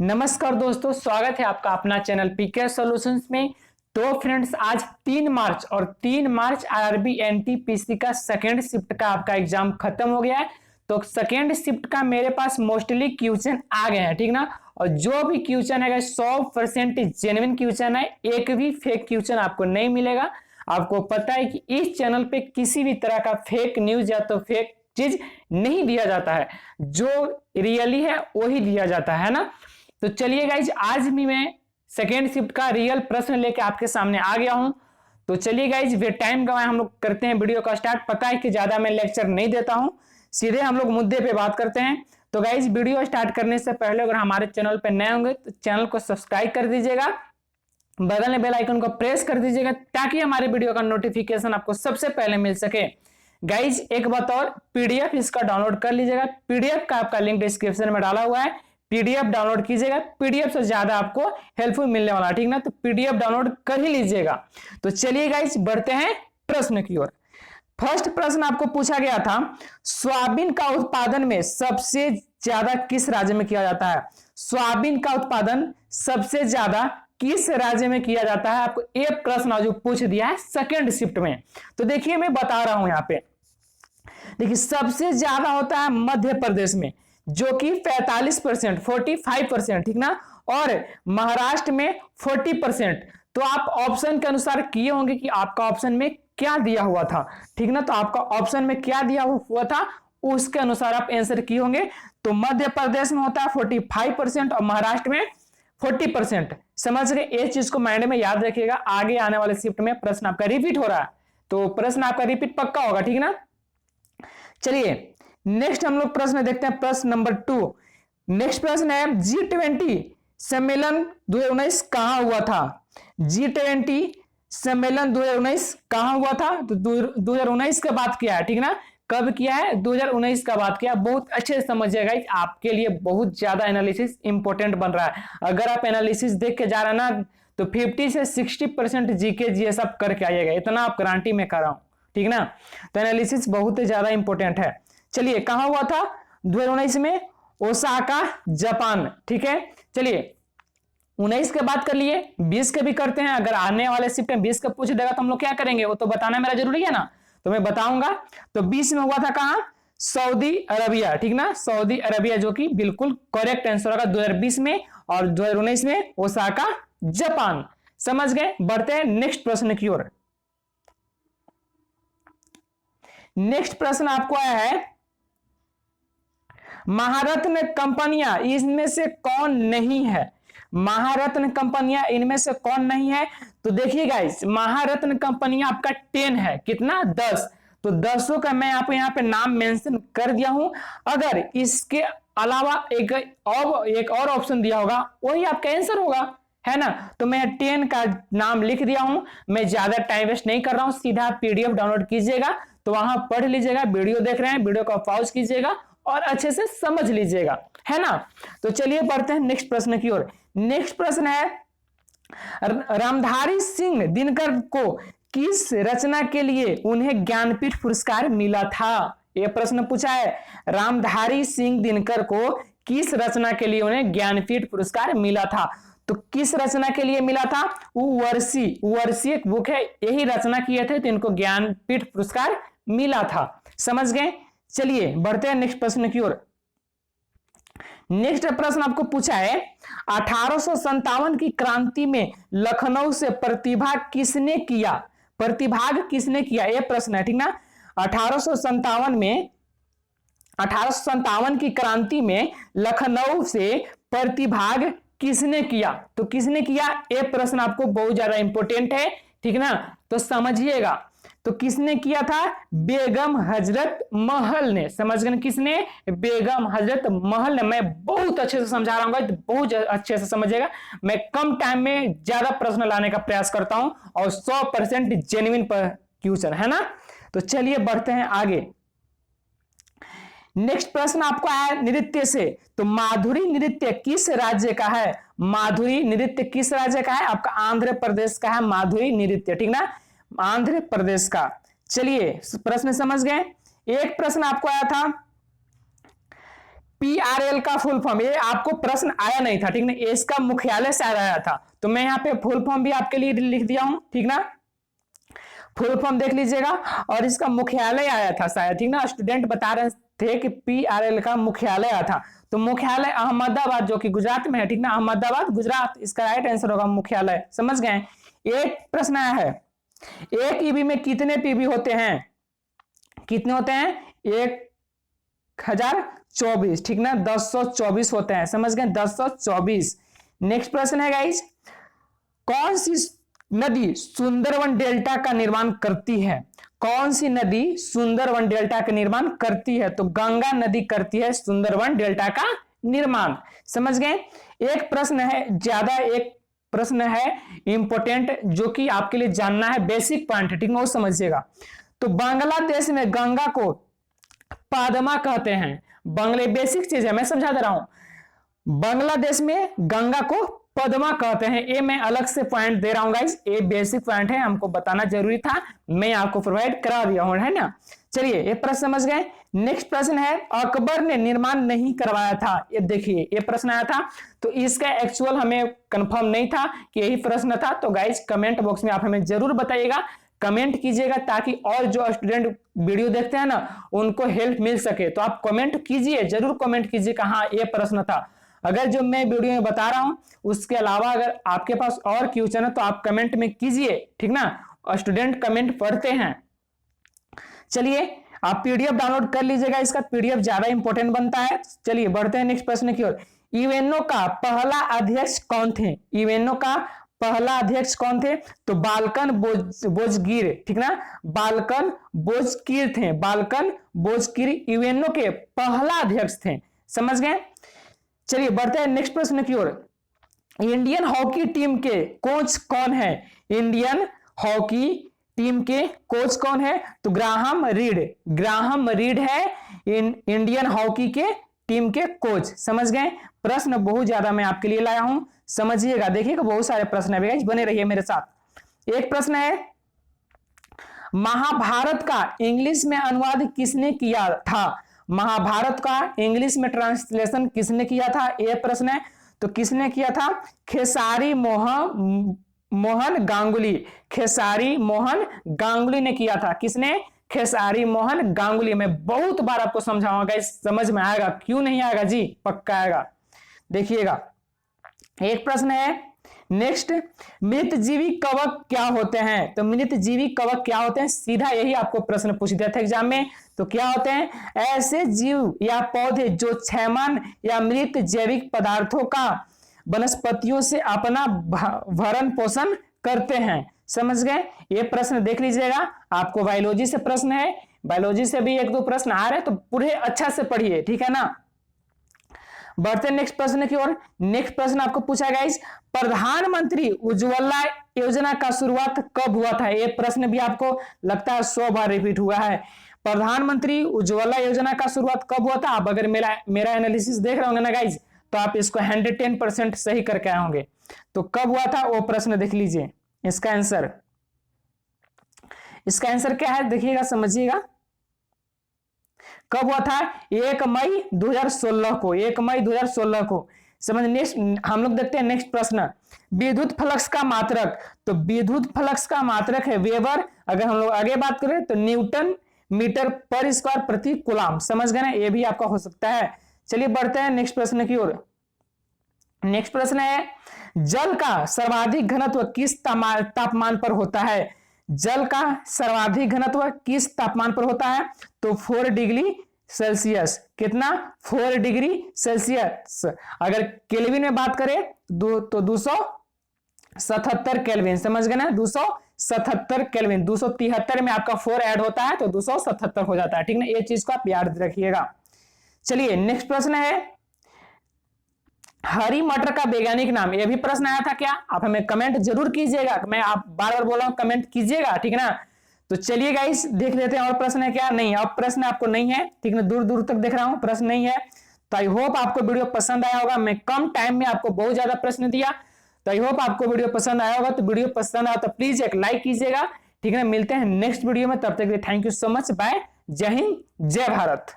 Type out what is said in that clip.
नमस्कार दोस्तों, स्वागत है आपका अपना चैनल पीके सॉल्यूशंस में। तो फ्रेंड्स, आज 3 मार्च और 3 मार्च आरआरबी एनटीपीसी का सेकेंड शिफ्ट का आपका एग्जाम खत्म हो गया है। तो सेकेंड शिफ्ट का मेरे पास मोस्टली क्वेश्चन आ गए हैं, ठीक ना। और जो भी क्वेश्चन है 100% जेन्युइन क्वेश्चन है, एक भी फेक क्वेश्चन आपको नहीं मिलेगा। आपको पता है कि इस चैनल पे किसी भी तरह का फेक न्यूज या तो फेक चीज नहीं दिया जाता है, जो रियली है वही दिया जाता है ना। तो चलिए गाइज, आज भी मैं सेकेंड शिफ्ट का रियल प्रश्न लेके आपके सामने आ गया हूं। तो चलिए गाइज, वे टाइम गवाए हम लोग करते हैं वीडियो का स्टार्ट। पता है कि ज्यादा मैं लेक्चर नहीं देता हूं, सीधे हम लोग मुद्दे पे बात करते हैं। तो गाइज, वीडियो स्टार्ट करने से पहले अगर हमारे चैनल पे नए होंगे तो चैनल को सब्सक्राइब कर दीजिएगा, बगल में बेल आइकन को प्रेस कर दीजिएगा ताकि हमारे वीडियो का नोटिफिकेशन आपको सबसे पहले मिल सके। गाइज, एक बात और, पीडीएफ इसका डाउनलोड कर लीजिएगा। पीडीएफ का आपका लिंक डिस्क्रिप्शन में डाला हुआ है, पीडीएफ डाउनलोड कीजिएगा। पीडीएफ से ज्यादा आपको हेल्पफुल मिलने वाला, ठीक ना। तो पीडीएफ डाउनलोड कर ही लीजिएगा। तो चलिए गाइस, बढ़ते हैं प्रश्न की ओर। फर्स्ट प्रश्न आपको पूछा गया था, सोयाबीन का उत्पादन में सबसे ज्यादा किस राज्य में किया जाता है। सोयाबीन का उत्पादन सबसे ज्यादा किस राज्य में किया जाता है, आपको एक प्रश्न जो पूछ दिया है सेकेंड शिफ्ट में। तो देखिए, मैं बता रहा हूं यहाँ पे। देखिए, सबसे ज्यादा होता है मध्य प्रदेश में, जो कि 45%, 45%, ठीक ना। और महाराष्ट्र में 40%। तो आप ऑप्शन के अनुसार किए होंगे कि आपका ऑप्शन में क्या दिया हुआ था, ठीक ना। तो आपका ऑप्शन में क्या दिया हुआ था उसके अनुसार आप आंसर किए होंगे। तो मध्य प्रदेश में होता है 45% और महाराष्ट्र में 40%। समझ गए? ये चीज को माइंड में याद रखिएगा, आगे आने वाले शिफ्ट में प्रश्न आपका रिपीट हो रहा है, तो प्रश्न आपका रिपीट पक्का होगा, ठीक ना। चलिए नेक्स्ट हम लोग प्रश्न देखते हैं, प्रश्न नंबर 2। नेक्स्ट प्रश्न है, G20 सम्मेलन 2019 कहां हुआ था। G20 सम्मेलन 2019 कहां हुआ था। तो 2019 का बात किया है, ठीक ना। कब किया है? 2019 का बात किया। बहुत अच्छे से समझिएगा, आपके लिए बहुत ज्यादा एनालिसिस इंपॉर्टेंट बन रहा है। अगर आप एनालिसिस देख के जा रहे हैं ना, तो 50 से 60% जीके जी सब करके आइएगा, इतना आप गारंटी में कर रहा हूं, ठीक ना। तो एनालिसिस बहुत ही ज्यादा इंपॉर्टेंट है। चलिए, कहां हुआ था 2019 में? ओसाका, जापान, ठीक है। चलिए, 19 के बात कर लिए, 20 के भी करते हैं। अगर आने वाले शिफ्ट में 20 का पूछ देगा तो हम लोग क्या करेंगे, वो तो बताना मेरा जरूरी है ना, तो मैं बताऊंगा। तो 20 में हुआ था कहां? सऊदी अरबिया, ठीक ना। सऊदी अरबिया, जो कि बिल्कुल करेक्ट आंसर होगा 2020 में, और 2019 में ओसाका, जापान। समझ गए? बढ़ते हैं नेक्स्ट प्रश्न की ओर। नेक्स्ट प्रश्न आपको आया है, महारत्न कंपनियां इनमें से कौन नहीं है। महारत्न कंपनियां इनमें से कौन नहीं है। तो देखिए गाइस, महारत्न कंपनियां आपका 10 है, कितना? 10। तो 10 का मैं यहाँ पे नाम मेंशन कर दिया हूं। अगर इसके अलावा एक और ऑप्शन दिया होगा, वही आपका आंसर होगा, है ना। तो मैं 10 का नाम लिख दिया हूं। मैं ज्यादा टाइम वेस्ट नहीं कर रहा हूं, सीधा पीडीएफ डाउनलोड कीजिएगा, तो वहां पढ़ लीजिएगा। वीडियो देख रहे हैं, वीडियो को पॉज कीजिएगा और अच्छे से समझ लीजिएगा, है ना। तो चलिए बढ़ते हैं नेक्स्ट प्रश्न की ओर। नेक्स्ट प्रश्न है, रामधारी सिंह दिनकर को किस रचना के लिए उन्हें ज्ञानपीठ पुरस्कार मिला था। यह प्रश्न पूछा है, रामधारी सिंह दिनकर को किस रचना के लिए उन्हें ज्ञानपीठ पुरस्कार मिला था। तो किस रचना के लिए मिला था? वर्षी एक बुक है, यही रचना किए थे तो इनको ज्ञानपीठ पुरस्कार मिला था। समझ गए? चलिए बढ़ते हैं नेक्स्ट प्रश्न की ओर। नेक्स्ट प्रश्न आपको पूछा है, 1857 की क्रांति में लखनऊ से प्रतिभाग किसने किया। प्रतिभाग किसने किया, यह प्रश्न है, ठीक ना। 1857 की क्रांति में लखनऊ से प्रतिभाग किसने किया। तो किसने किया, यह प्रश्न आपको बहुत ज्यादा इंपॉर्टेंट है, ठीक ना। तो समझिएगा, तो किसने किया था? बेगम हजरत महल ने। समझ गए? किसने? बेगम हजरत महल ने। मैं बहुत अच्छे से समझा रहा हूँ, तो बहुत अच्छे से समझिएगा। मैं कम टाइम में ज्यादा प्रश्न लाने का प्रयास करता हूं और 100% जेन्युइन क्वेश्चन, है ना। तो चलिए बढ़ते हैं आगे। नेक्स्ट प्रश्न आपको आया नृत्य से। तो माधुरी नृत्य किस राज्य का है। माधुरी नृत्य किस राज्य का है? आपका आंध्र प्रदेश का है माधुरी नृत्य, ठीक ना, आंध्र प्रदेश का। चलिए प्रश्न समझ गए। एक प्रश्न आपको आया था, PRL का फुल फॉर्म, ये आपको प्रश्न आया नहीं था, ठीक ना, इसका मुख्यालय शायद आया था, तो मैं यहाँ पे फुल फॉर्म भी आपके लिए लिख दिया हूं, ठीक ना, फुल फॉर्म देख लीजिएगा। और इसका मुख्यालय आया था शायद, ठीक ना, स्टूडेंट बता रहे थे कि PRL का मुख्यालय आया था, तो मुख्यालय अहमदाबाद जो कि गुजरात में है, ठीक ना, अहमदाबाद गुजरात इसका राइट आंसर होगा मुख्यालय। समझ गए। एक प्रश्न आया है, एक ईबी में कितने पीबी होते हैं, कितने होते हैं, 1024, ठीक ना, 1024 होते हैं। समझ गए, 1024। नेक्स्ट प्रश्न है गाइस, कौन सी नदी सुंदरवन डेल्टा का निर्माण करती है, कौन सी नदी सुंदरवन डेल्टा का निर्माण करती है, तो गंगा नदी करती है सुंदरवन डेल्टा का निर्माण। समझ गए। एक प्रश्न है ज्यादा, एक प्रश्न है इंपॉर्टेंट जो कि आपके लिए जानना है, बेसिक पॉइंट है, ठीक है, वो समझिएगा। तो बांग्लादेश में गंगा को पद्मा कहते हैं, बांग्ला बेसिक चीज है, मैं समझा दे रहा हूं। बांग्लादेश में गंगा को पद्मा कहते हैं, ये मैं अलग से पॉइंट दे रहा हूं गाइस, ये बेसिक पॉइंट है, हमको बताना जरूरी था, मैं आपको प्रोवाइड करा दिया हूं, है ना। चलिए ये प्रश्न समझ गए। नेक्स्ट प्रश्न है, अकबर ने निर्माण नहीं करवाया था, ये देखिए ये प्रश्न आया था, तो इसका एक्चुअल हमें कंफर्म नहीं था कि यही प्रश्न था, तो गाइस कमेंट बॉक्स में आप हमें जरूर बताइएगा, कमेंट कीजिएगा, ताकि और जो स्टूडेंट वीडियो देखते हैं ना उनको हेल्प मिल सके। तो आप कमेंट कीजिए, जरूर कमेंट कीजिए कि हाँ ये प्रश्न था। अगर जो मैं वीडियो में बता रहा हूं उसके अलावा अगर आपके पास और क्वेश्चन है तो आप कमेंट में कीजिए, ठीक ना, स्टूडेंट कमेंट पढ़ते हैं। चलिए आप पीडीएफ डाउनलोड कर लीजिएगा, इसका पीडीएफ ज्यादा इंपॉर्टेंट बनता है। चलिए बढ़ते हैं नेक्स्ट प्रश्न की ओर। यूएनओ का पहला अध्यक्ष कौन थे, यूएनओ का पहला अध्यक्ष कौन थे, तो बाल्कन बोजगिर, ठीक ना, बाल्कन बोजगिर थे, बाल्कन बोजगिर यूएनओ के पहला अध्यक्ष थे। समझ गए। चलिए बढ़ते हैं नेक्स्ट प्रश्न की ओर। इंडियन हॉकी टीम के कोच कौन है, इंडियन हॉकी टीम के कोच कौन है, तो ग्राहम रीड, ग्राहम रीड है इंडियन हॉकी के टीम के कोच। समझ गए। प्रश्न बहुत ज्यादा मैं आपके लिए लाया हूं, समझिएगा, देखिएगा बहुत सारे प्रश्न है, बने रहिए मेरे साथ। एक प्रश्न है, महाभारत का इंग्लिश में अनुवाद किसने किया था, महाभारत का इंग्लिश में ट्रांसलेशन किसने किया था, यह प्रश्न है। तो किसने किया था, खेसारी मोहन गांगुली, खेसारी मोहन गांगुली ने किया था। किसने, खेसारी मोहन गांगुली। मैं बहुत बार आपको समझाऊंगा, समझ में आएगा, क्यों नहीं आएगा जी, पक्का आएगा, देखिएगा। एक प्रश्न है नेक्स्ट, मृतजीवी कवक क्या होते हैं, तो मृतजीवी कवक क्या होते हैं, सीधा यही आपको प्रश्न पूछ दिया था एग्जाम में। तो क्या होते हैं, ऐसे जीव या पौधे जो क्षयमान या मृत जैविक पदार्थों का वनस्पतियों से अपना भरण पोषण करते हैं। समझ गए। ये प्रश्न देख लीजिएगा, आपको बायोलॉजी से प्रश्न है, बायोलॉजी से भी एक दो प्रश्न आ रहे हैं, तो पूरे अच्छा से पढ़िए, ठीक है ना। बढ़ते नेक्स्ट प्रश्न की ओर। नेक्स्ट प्रश्न आपको पूछा गया, प्रधानमंत्री उज्ज्वला योजना का शुरुआत कब हुआ था, ये प्रश्न भी आपको लगता है 100 बार रिपीट हुआ है। प्रधानमंत्री उज्ज्वला योजना का शुरुआत कब हुआ था, आप अगर मेरा एनालिसिस देख रहे होंगे ना गाइज, तो आप इसको 110% सही करके आए होंगे। तो कब हुआ था वो प्रश्न देख लीजिए, इसका आंसर क्या है देखिएगा, समझिएगा। कब हुआ था, 1 मई 2016 को, 1 मई 2016 को। समझ। नेक्स्ट हम लोग देखते हैं नेक्स्ट प्रश्न, विद्युत फ्लक्स का मात्रक, तो विद्युत फ्लक्स का मात्रक है वेबर, अगर हम लोग आगे बात करें तो न्यूटन मीटर पर स्क्वायर प्रति कूलम। समझ गए ना, ये भी आपका हो सकता है। चलिए बढ़ते हैं नेक्स्ट प्रश्न की ओर। नेक्स्ट प्रश्न है, जल का सर्वाधिक घनत्व किस तापमान पर होता है, जल का सर्वाधिक घनत्व किस तापमान पर होता है, तो 4 डिग्री सेल्सियस। कितना, 4 डिग्री सेल्सियस। अगर केल्विन में बात करें तो 277 केल्विन। समझ गए ना, 277 केल्विन, 273 में आपका 4 ऐड होता है तो 277 हो जाता है, ठीक ना, ये चीज को आप याद रखिएगा। चलिए नेक्स्ट प्रश्न है, हरी मटर का वैज्ञानिक नाम, यह भी प्रश्न आया था क्या, आप हमें कमेंट जरूर कीजिएगा, मैं आप बार बार बोल रहा हूं कमेंट कीजिएगा, ठीक है ना। तो चलिए गाइस देख लेते हैं और प्रश्न है क्या, नहीं अब प्रश्न आपको नहीं है, ठीक है, दूर दूर तक देख रहा हूं प्रश्न नहीं है। तो आई होप आपको वीडियो पसंद आया होगा, मैं कम टाइम में आपको बहुत ज्यादा प्रश्न दिया, तो आई होप आपको वीडियो पसंद आया होगा। तो वीडियो पसंद आया तो प्लीज एक लाइक कीजिएगा, ठीक है। मिलते हैं नेक्स्ट वीडियो में, तब तक के लिए thank you so much, bye, जय हिंद, जय भारत।